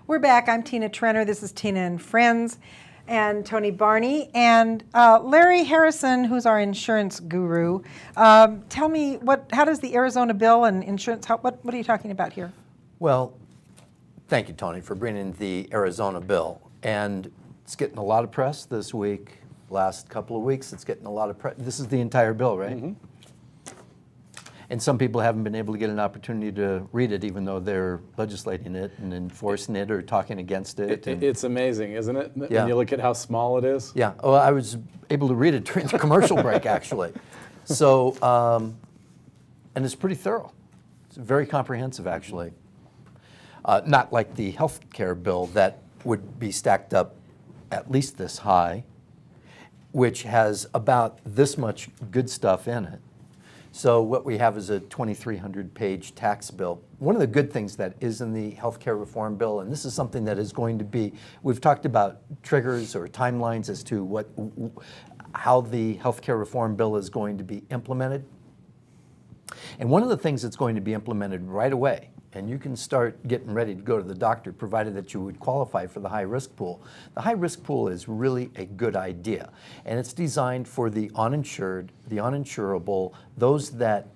We're back. I'm Tina Trenner. This is Tina and Friends, and Tony Barney, and Larry Harrison, who's our insurance guru. Tell me, how does the Arizona bill and insurance, what are you talking about here? Well, thank you, Tony, for bringing the Arizona bill. And it's getting a lot of press this week. Last couple of weeks, it's getting a lot of press. This is the entire bill, right? Mm-hmm. And some people haven't been able to get an opportunity to read it, even though they're legislating it and enforcing it or talking against it. It's amazing, isn't it? Yeah. When you look at how small it is. Yeah. Well, I was able to read it during the commercial break, actually. So, and it's pretty thorough. It's very comprehensive, actually. Not like the health care bill that would be stacked up at least this high, which has about this much good stuff in it. So what we have is a 2,300-page tax bill. One of the good things that is in the healthcare reform bill, and this is something that is going to be, we've talked about triggers or timelines as to how the healthcare reform bill is going to be implemented. And one of the things that's going to be implemented right away, and you can start getting ready to go to the doctor, provided that you would qualify for the high-risk pool. The high-risk pool is really a good idea, and it's designed for the uninsured, the uninsurable, those that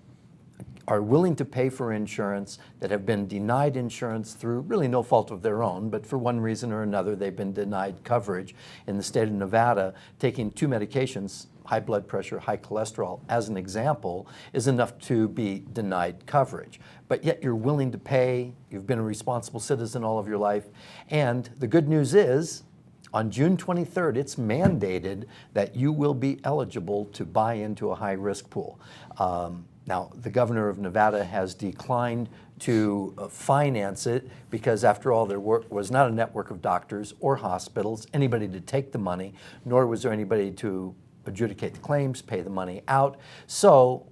are willing to pay for insurance, that have been denied insurance through really no fault of their own, but for one reason or another, they've been denied coverage. In the state of Nevada, taking 2 medications, high blood pressure, high cholesterol, as an example, is enough to be denied coverage. But yet you're willing to pay, you've been a responsible citizen all of your life, and the good news is, on June 23rd, it's mandated that you will be eligible to buy into a high-risk pool. Now, the governor of Nevada has declined to finance it because, after all, there was not a network of doctors or hospitals, anybody to take the money, nor was there anybody to adjudicate the claims, pay the money out. So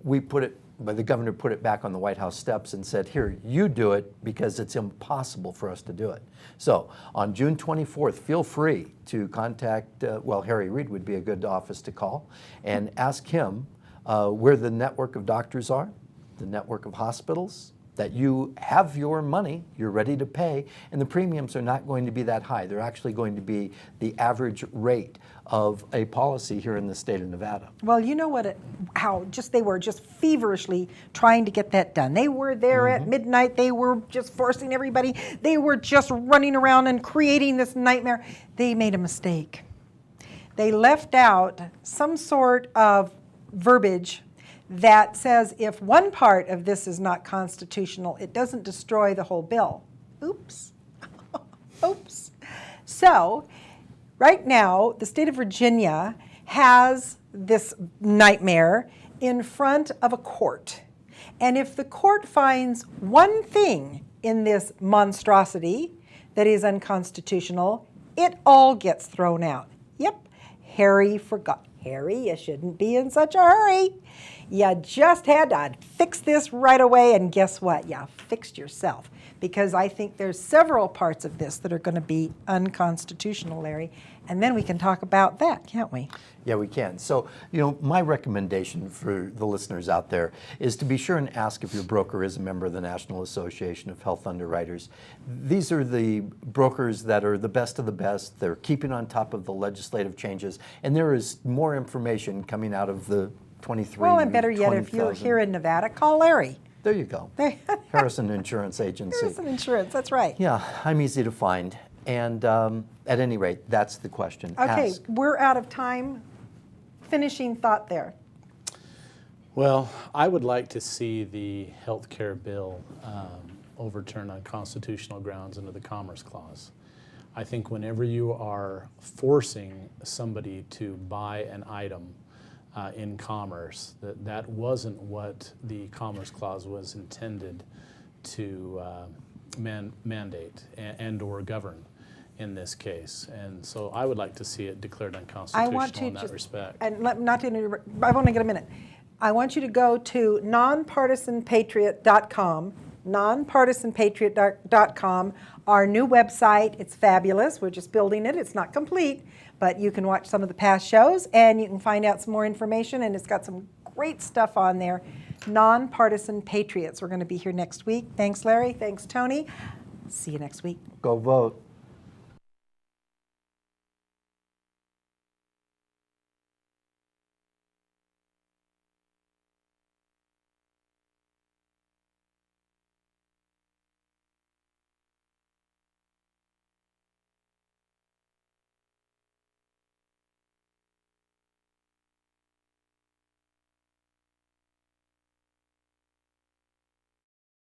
the governor put it back on the White House steps and said, here, you do it, because it's impossible for us to do it. So on June 24th, feel free to contact, Harry Reid would be a good office to call, and ask him where the network of doctors are, the network of hospitals, that you have your money, you're ready to pay, and the premiums are not going to be that high. They're actually going to be the average rate of a policy here in the state of Nevada. Well, you know they were just feverishly trying to get that done. They were there at midnight. They were just forcing everybody. They were just running around and creating this nightmare. They made a mistake. They left out some sort of verbiage that says if one part of this is not constitutional, it doesn't destroy the whole bill. Oops. Oops. So, right now, the state of Virginia has this nightmare in front of a court. And if the court finds one thing in this monstrosity that is unconstitutional, it all gets thrown out. Yep, Harry forgot. Harry, you shouldn't be in such a hurry. You just had to fix this right away, and guess what? You fixed yourself, because I think there's several parts of this that are going to be unconstitutional, Larry, and then we can talk about that, can't we? Yeah, we can. So, my recommendation for the listeners out there is to be sure and ask if your broker is a member of the National Association of Health Underwriters. These are the brokers that are the best of the best. They're keeping on top of the legislative changes, and there is more information coming out of the 23. Well, and better yet, if you're here in Nevada, call Larry. There you go. Harrison Insurance Agency. Harrison Insurance, that's right. Yeah, I'm easy to find. And at any rate, that's the question. Okay, Ask. We're out of time. Finishing thought there. Well, I would like to see the health care bill overturned on constitutional grounds under the Commerce Clause. I think whenever you are forcing somebody to buy an item in commerce, that wasn't what the Commerce Clause was intended to mandate and or govern in this case. And so I would like to see it declared unconstitutional in that respect. And not to interrupt, I've only got a minute. I want you to go to nonpartisanpatriot.com, nonpartisanpatriot.com, our new website. It's fabulous. We're just building it. It's not complete, but you can watch some of the past shows and you can find out some more information, and it's got some great stuff on there. Nonpartisan Patriots. We're going to be here next week. Thanks, Larry. Thanks, Tony. See you next week. Go vote.